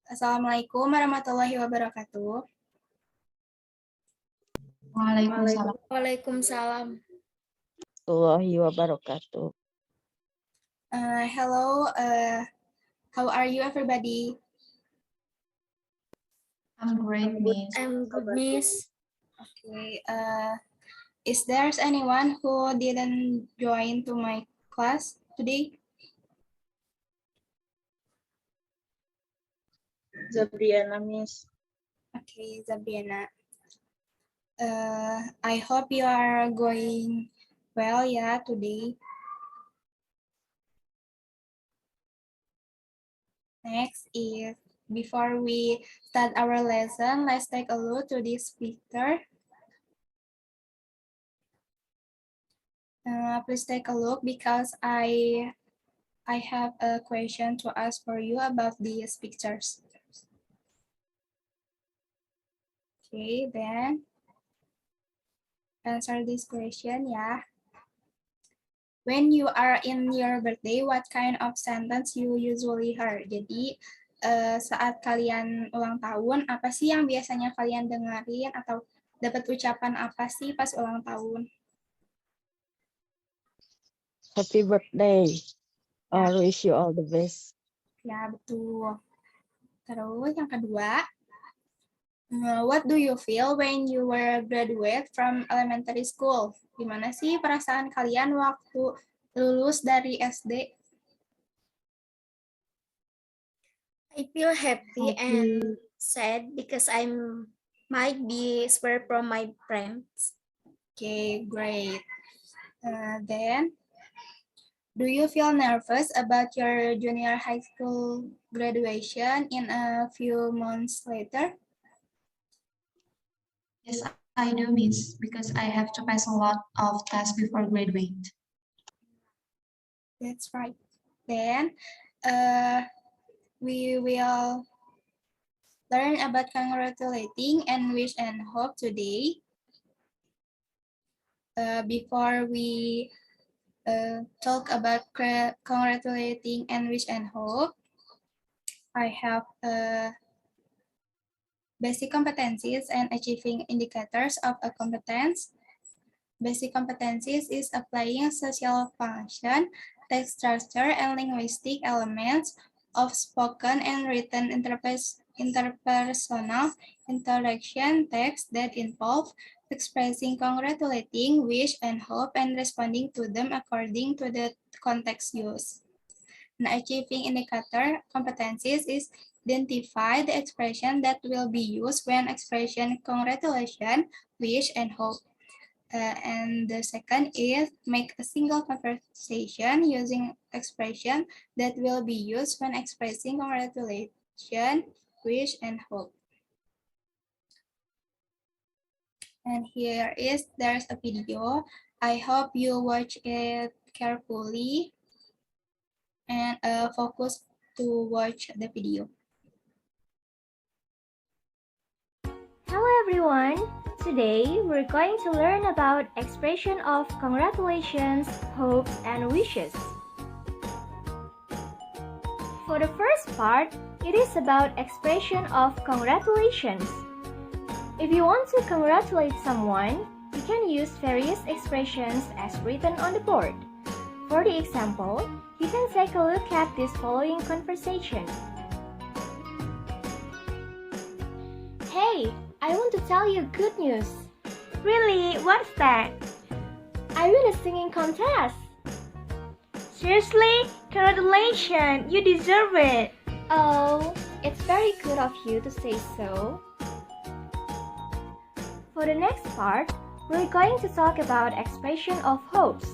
Assalamualaikum warahmatullahi wabarakatuh. Waalaikumsalam Waalaikumsalam. warahmatullahi wabarakatuh. Hello, how are you everybody? I'm great, Miss. I'm good, Miss. Okay, is there anyone who didn't join to my class today? Zabriana, Miss. Okay, Zabiana. I hope you are going well, yeah, today. Next is, before we start our lesson, let's take a look to this picture. Please take a look because I have a question to ask for you about these pictures. Okay, then answer this question ya. When you are in your birthday, what kind of sentence you usually hear? Jadi saat kalian ulang tahun, apa sih yang biasanya kalian dengerin atau dapat ucapan apa sih pas ulang tahun? Happy birthday. I wish you all the best. Ya, betul. Terus yang kedua, what do you feel when you were graduate from elementary school? Gimana sih perasaan kalian waktu lulus dari SD? I feel happy and sad because I might be spared from my friends. Okay, great. Then, do you feel nervous about your junior high school graduation in a few months later? Yes, I do, Miss, because I have to pass a lot of tests before graduate. That's right. Then, we will learn about congratulating and wish and hope today. Before we talk about congratulating and wish and hope, I have basic competencies and achieving indicators of a competence. Basic competencies is applying social function, text structure, and linguistic elements of spoken and written interpersonal interaction text that involve expressing, congratulating, wish, and hope, and responding to them according to the context used. An achieving indicator competencies is identify the expression that will be used when expression congratulation, wish, and hope. And the second is make a single conversation using expression that will be used when expressing congratulation, wish, and hope. And there's a video. I hope you watch it carefully and focus to watch the video. Hello everyone! Today we're going to learn about expression of congratulations, hopes, and wishes. For the first part, it is about expression of congratulations. If you want to congratulate someone, you can use various expressions as written on the board. For the example, you can take a look at this following conversation. Hey, I want to tell you good news. Really? What's that? I win a singing contest. Seriously? Congratulations! You deserve it! Oh, it's very good of you to say so. For the next part, we're going to talk about expression of hopes.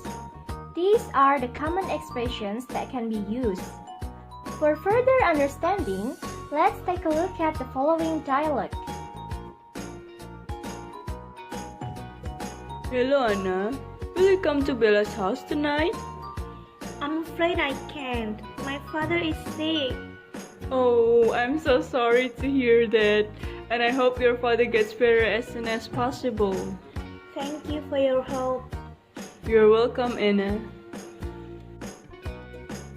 These are the common expressions that can be used. For further understanding, let's take a look at the following dialogue. Hello, Anna. Will you come to Bella's house tonight? I'm afraid I can't. My father is sick. Oh, I'm so sorry to hear that. And I hope your father gets better as soon as possible. Thank you for your help. You're welcome, Anna.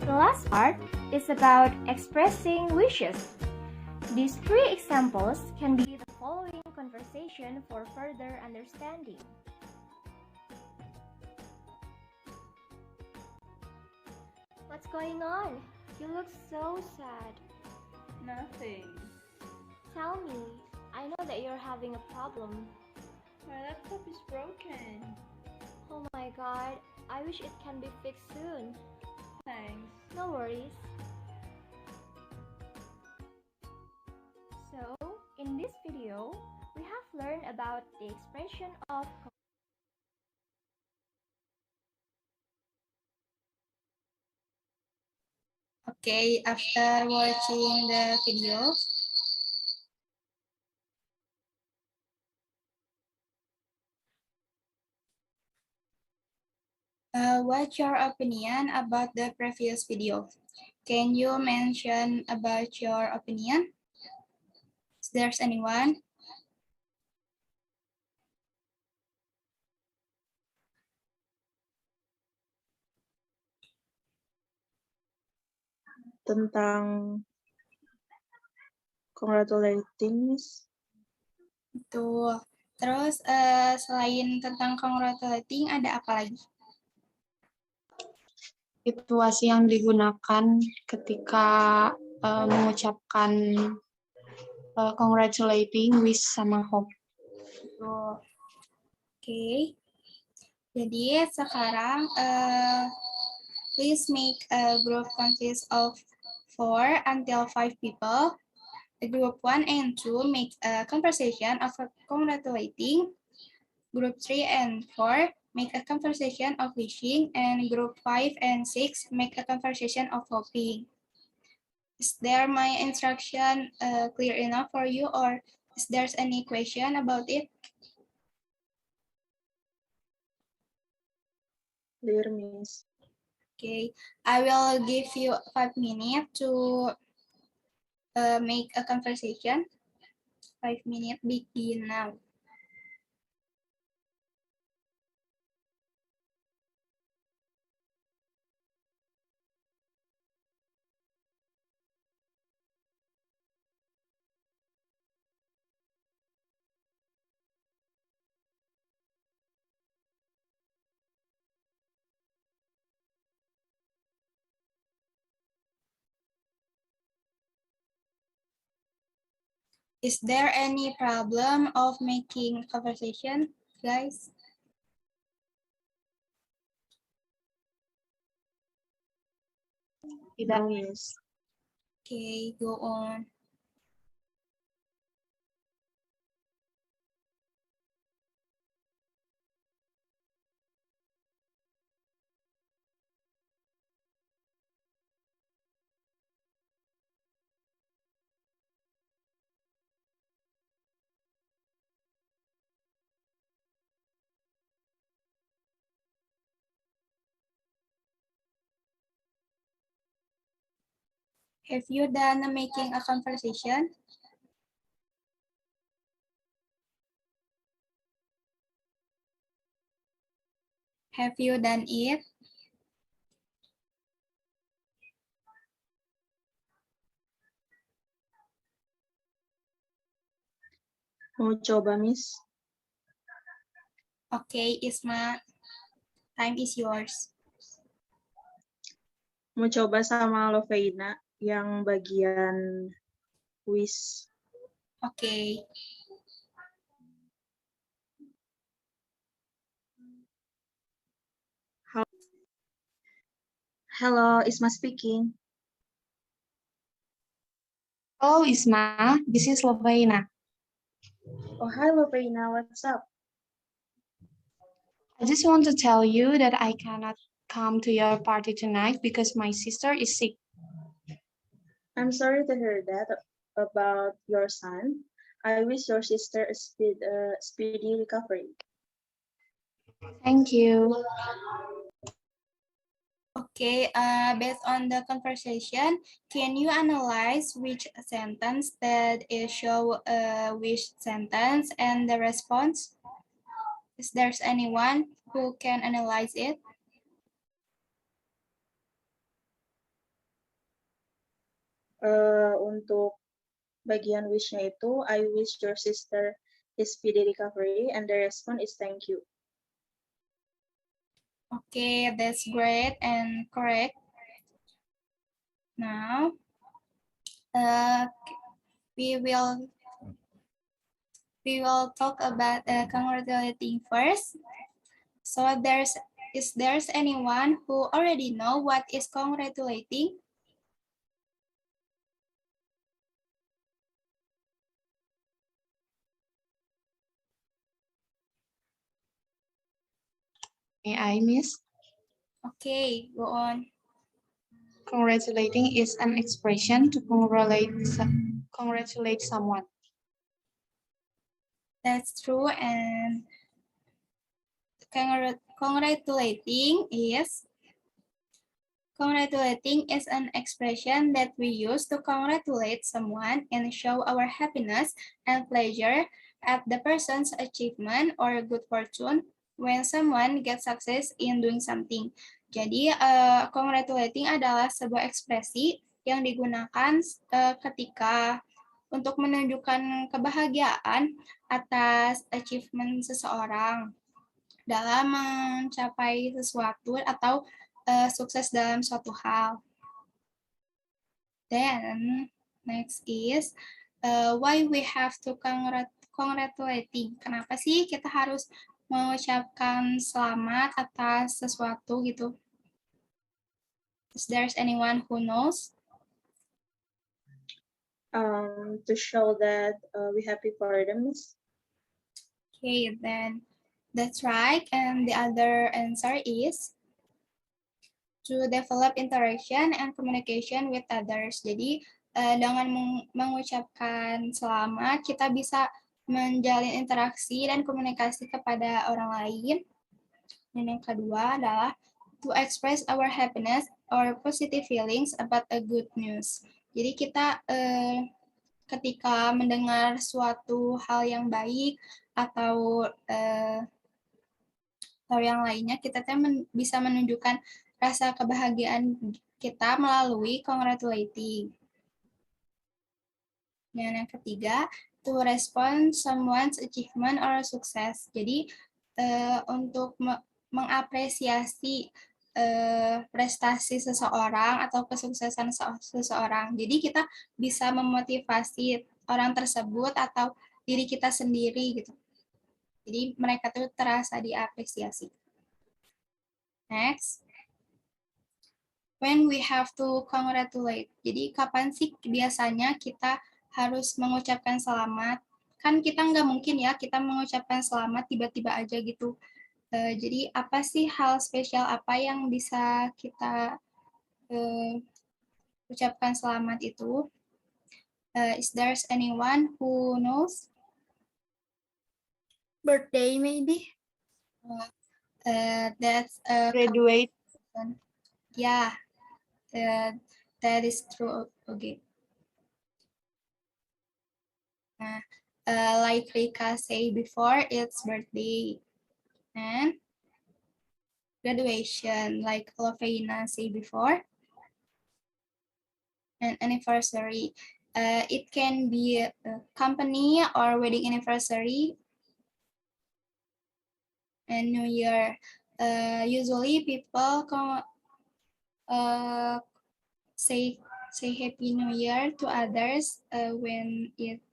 The last part is about expressing wishes. These 3 examples can be the following conversation for further understanding. What's going on? You look so sad. Nothing. Tell me, I know that you're having a problem. My laptop is broken. Oh my god, I wish it can be fixed soon. Thanks. No worries. So, in this video, we have learned about the expression of Okay, after watching the video, what's your opinion about the previous video? Can you mention about your opinion? Is there anyone? Tentang congratulating, Miss. Tuh. Terus selain tentang congratulating, ada apa lagi? Situasi yang digunakan ketika mengucapkan congratulating, wish, sama hope. Tuh. Oke. Jadi sekarang please make a group consist of 4 until 5 people. The group 1 and 2 make a conversation of congratulating. Group 3 and 4 make a conversation of wishing, and group 5 and 6 make a conversation of hoping. Is there my instruction clear enough for you, or is there any question about it? Clear, Miss. Okay, I will give you 5 minutes to make a conversation. 5 minutes begin now. Is there any problem of making conversation, guys? Tidak, Miss. Okay, go on. Have you done making a conversation? Have you done it? Mau coba, Miss? Okay, Isma, time is yours. Mau coba sama Loveina yang bagian wish. Okay. Hello, Isma speaking. Hello, Isma. This is Lovaina. Oh, hi Loveina, what's up? I just want to tell you that I cannot come to your party tonight because my sister is sick. I'm sorry to hear that about your son. I wish your sister a speedy recovery. Thank you. Okay, based on the conversation, can you analyze which sentence that is show which sentence and the response? Is there anyone who can analyze it? Untuk bagian wish-nya itu, I wish your sister a speedy recovery, and the response is thank you. Okay, that's great and correct. Now, we will talk about congratulating first. So is there anyone who already know what is congratulating? May I, Miss? Okay, go on. Congratulating is an expression to congratulate someone. That's true, and congratulating is an expression that we use to congratulate someone and show our happiness and pleasure at the person's achievement or good fortune when someone gets success in doing something. Jadi, congratulating adalah sebuah ekspresi yang digunakan ketika untuk menunjukkan kebahagiaan atas achievement seseorang dalam mencapai sesuatu atau sukses dalam suatu hal. Then, next is why we have to congratulating. Kenapa sih kita harus mengucapkan selamat atas sesuatu gitu? Is there anyone who knows? To show that we happy for them. Okay, then that's right. And the other answer is to develop interaction and communication with others. Jadi, dengan mengucapkan selamat, kita bisa menjalin interaksi dan komunikasi kepada orang lain. Dan yang kedua adalah to express our happiness or positive feelings about a good news. Jadi kita ketika mendengar suatu hal yang baik atau yang lainnya, kita bisa menunjukkan rasa kebahagiaan kita melalui congratulating. Dan yang ketiga, to respond someone's achievement or success. Jadi untuk mengapresiasi prestasi seseorang atau kesuksesan seseorang. Jadi kita bisa memotivasi orang tersebut atau diri kita sendiri gitu. Jadi mereka tuh terasa diapresiasi. Next. When we have to congratulate. Jadi kapan sih biasanya kita harus mengucapkan selamat? Kan kita nggak mungkin ya kita mengucapkan selamat tiba-tiba aja gitu. Jadi apa sih hal spesial apa yang bisa kita ucapkan selamat itu? Is there anyone who knows? Birthday maybe? That's Graduate. Yeah, that is true. Okay. Like Rika said before, it's birthday. And graduation, like Lovena said before. And anniversary. It can be a company or wedding anniversary. And New Year. Usually people say Happy New Year to others when it's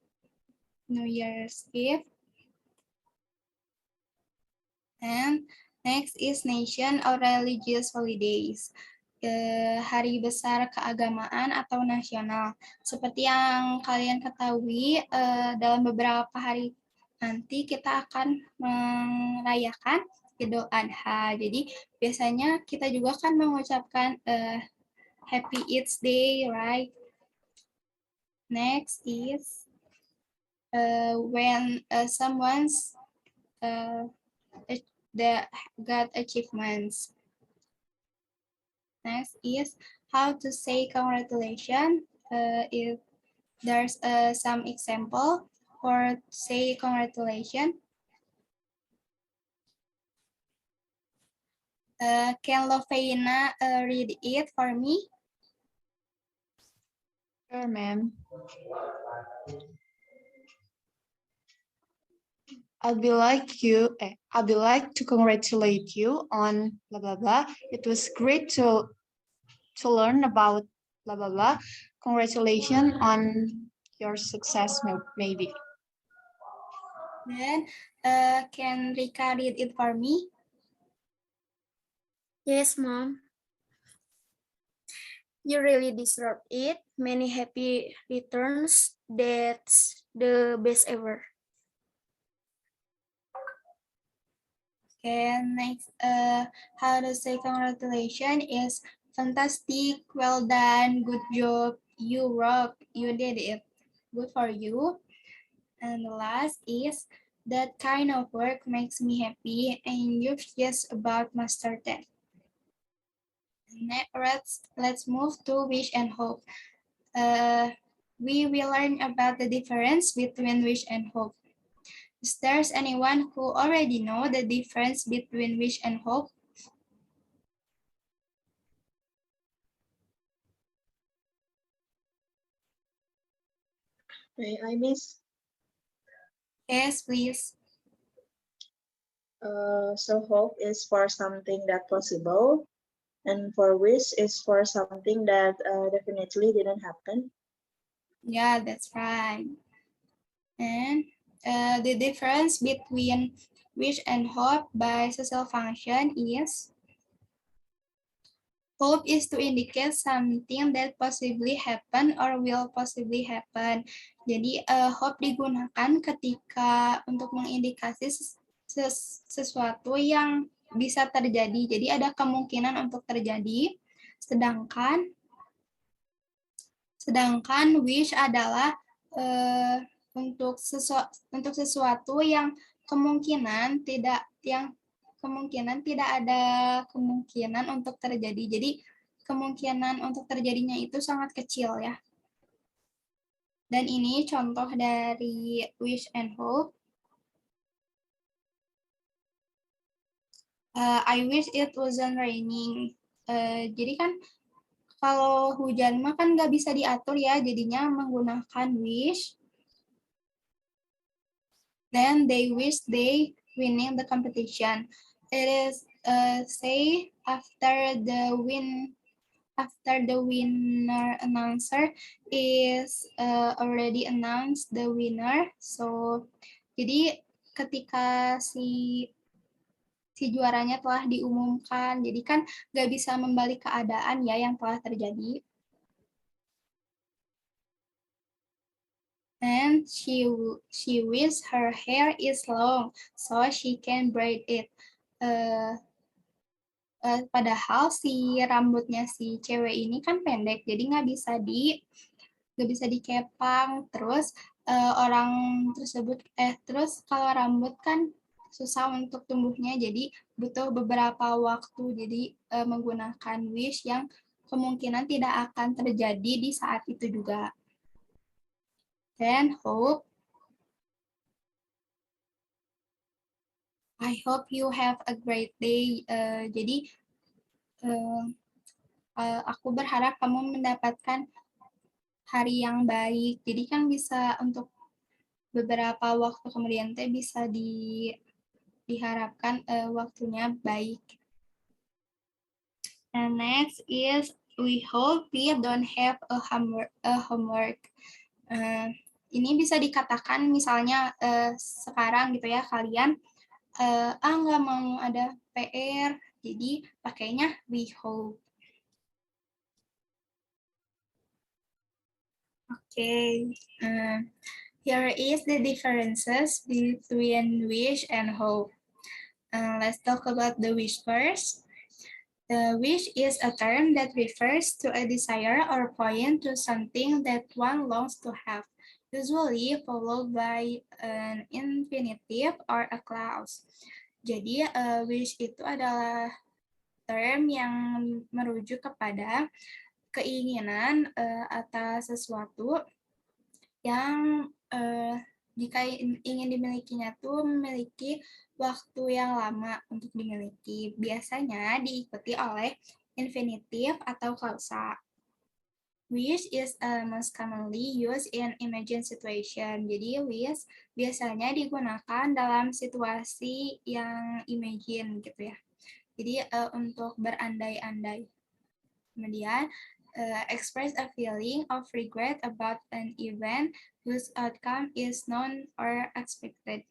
New Year's Eve. And next is nation or religious holidays. Hari besar keagamaan atau nasional. Seperti yang kalian ketahui, dalam beberapa hari nanti kita akan merayakan Idul Adha. Jadi biasanya kita juga kan mengucapkan Happy Eid Day, right? Next is when someone's got achievements. Next is how to say congratulations. If there's some example for say congratulations. Can Lovena read it for me? Sure, ma'am. I'll be like to congratulate you on blah blah blah. It was great to learn about blah blah blah. Congratulations on your success, maybe. Then, can Rika read it for me? Yes, Mom. You really deserve it. Many happy returns. That's the best ever. Okay, next, how to say congratulations is fantastic, well done, good job, you rock, you did it, good for you. And the last is, that kind of work makes me happy, and you've just about mastered that. Let's move to wish and hope. We will learn about the difference between wish and hope. Is there anyone who already know the difference between wish and hope? May I, Miss? Yes, please. So hope is for something that possible, and for wish is for something that definitely didn't happen. Yeah, that's right. And the difference between wish and hope by social function is, hope is to indicate something that possibly happen or will possibly happen. Jadi hope digunakan ketika untuk mengindikasi sesuatu yang bisa terjadi. Jadi ada kemungkinan untuk terjadi. Sedangkan wish adalah untuk sesuatu yang kemungkinan tidak ada kemungkinan untuk terjadi. Jadi kemungkinan untuk terjadinya itu sangat kecil ya. Dan ini contoh dari wish and hope. I wish it wasn't raining. Jadi kan kalau hujan mah kan nggak bisa diatur ya, jadinya menggunakan wish. Then they wish they winning the competition. It is say after the winner announcer is already announced the winner. So jadi ketika si juaranya telah diumumkan, jadi kan nggak bisa membalik keadaan ya yang telah terjadi. And she wishes her hair is long so she can braid it. Padahal si rambutnya si cewek ini kan pendek, jadi nggak bisa dikepang. Terus orang tersebut terus kalau rambut kan susah untuk tumbuhnya, jadi butuh beberapa waktu. Jadi menggunakan wish yang kemungkinan tidak akan terjadi di saat itu juga. Then hope. I hope you have a great day. Jadi aku berharap kamu mendapatkan hari yang baik. Jadi kan bisa untuk beberapa waktu kemudian teh bisa diharapkan waktunya baik. And next is, we hope we don't have a homework. Ini bisa dikatakan misalnya sekarang gitu ya, kalian nggak mau ada PR, jadi pakainya we hope. Okay, here is the differences between wish and hope. Let's talk about the wish first. The wish is a term that refers to a desire or point to something that one longs to have, usually followed by an infinitive or a clause. Jadi wish itu adalah term yang merujuk kepada keinginan atas sesuatu yang jika ingin dimilikinya tuh memiliki waktu yang lama untuk dimiliki. Biasanya diikuti oleh infinitif atau klausa. Wish is most commonly used in emergent situation. Jadi wish biasanya digunakan dalam situasi yang imagine gitu ya. Jadi untuk berandai-andai. Kemudian express a feeling of regret about an event whose outcome is known or expected.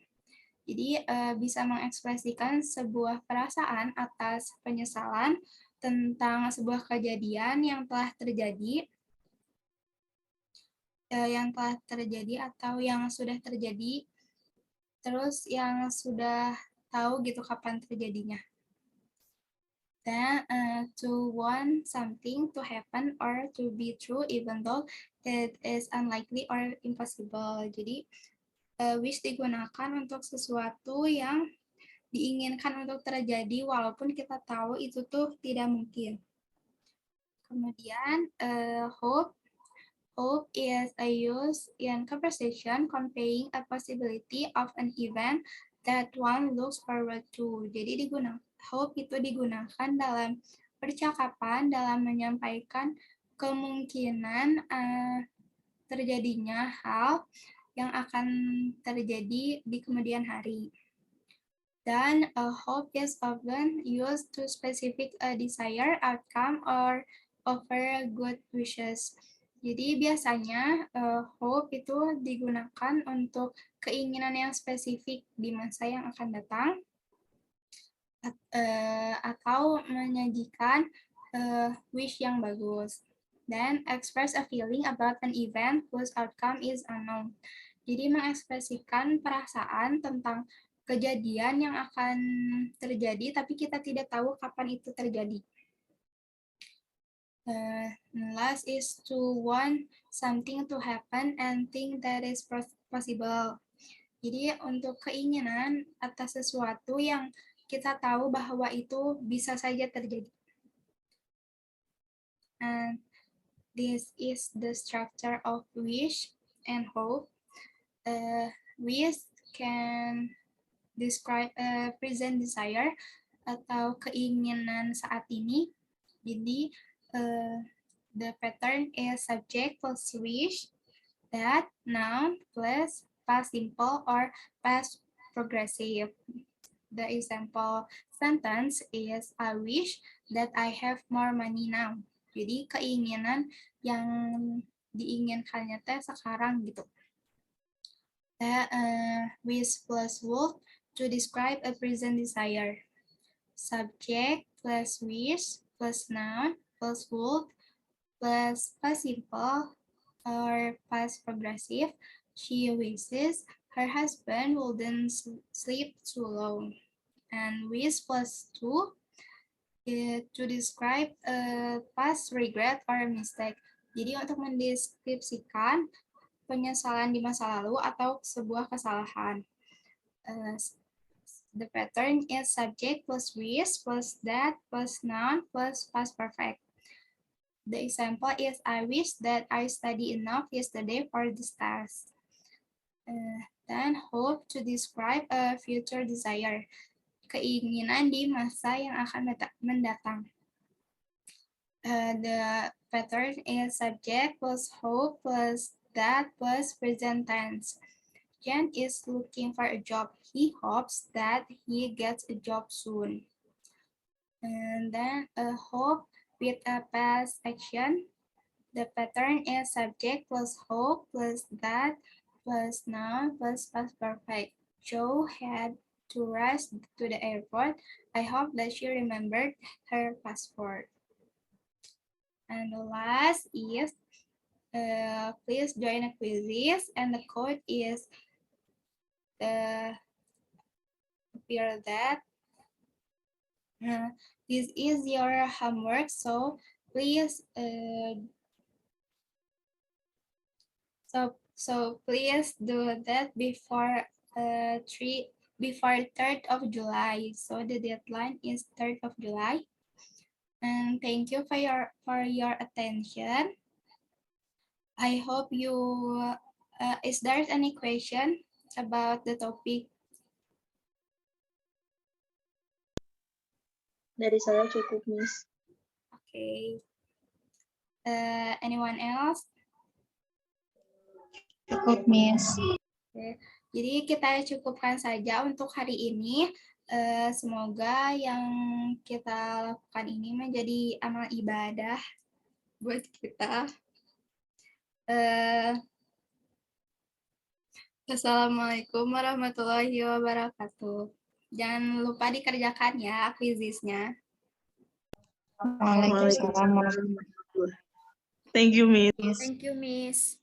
Jadi bisa mengekspresikan sebuah perasaan atas penyesalan tentang sebuah kejadian yang telah terjadi atau yang sudah terjadi, terus yang sudah tahu gitu kapan terjadinya. Then to want something to happen or to be true even though it is unlikely or impossible. Jadi wish digunakan untuk sesuatu yang diinginkan untuk terjadi walaupun kita tahu itu tuh tidak mungkin. Kemudian hope. Hope is a use in conversation conveying a possibility of an event that one looks forward to. Jadi hope itu digunakan dalam percakapan dalam menyampaikan kemungkinan terjadinya hal yang akan terjadi di kemudian hari. Dan hope is often used to specific a desired outcome or offer good wishes. Jadi biasanya hope itu digunakan untuk keinginan yang spesifik di masa yang akan datang atau menyajikan wish yang bagus. Dan express a feeling about an event whose outcome is unknown. Jadi mengekspresikan perasaan tentang kejadian yang akan terjadi tapi kita tidak tahu kapan itu terjadi. Last is to want something to happen and think that is possible. Jadi untuk keinginan atas sesuatu yang kita tahu bahwa itu bisa saja terjadi. And this is the structure of wish and hope. Wish can describe a present desire atau keinginan saat ini. Jadi the pattern is subject plus wish, that, noun plus past simple or past progressive. The example sentence is I wish that I have more money now. Jadi keinginan yang diinginkannya teh sekarang gitu. Wish plus would to describe a present desire. Subject plus wish plus noun plus would plus past simple or past progressive. She wishes her husband wouldn't sleep too long. And wish plus to describe a past regret or mistake. Jadi untuk mendeskripsikan penyesalan di masa lalu atau sebuah kesalahan. The pattern is subject plus wish plus that plus noun plus past perfect. The example is I wish that I studied enough yesterday for this test. Then hope to describe a future desire. Keinginan di masa yang akan mendatang. The pattern is subject plus hope plus that plus present tense. Jan is looking for a job. He hopes that he gets a job soon. And then a hope with a past action. The pattern is subject plus hope plus that plus noun plus past perfect. Joe had to rush to the airport. I hope that she remembered her passport. And the last is please join a quiz, and the code is appear that this is your homework, so please please do that before 3rd of July. So the deadline is 3rd of July. And thank you for your attention. I hope you is there any question about the topic? Dari saya cukup, Miss. Okay. Anyone else? Cukup, Miss. Jadi kita cukupkan saja untuk hari ini. Semoga yang kita lakukan ini menjadi amal ibadah buat kita. Assalamualaikum warahmatullahi wabarakatuh. Jangan lupa dikerjakan ya kuisisnya. Waalaikumsalam. Thank you, Miss. Thank you, Miss.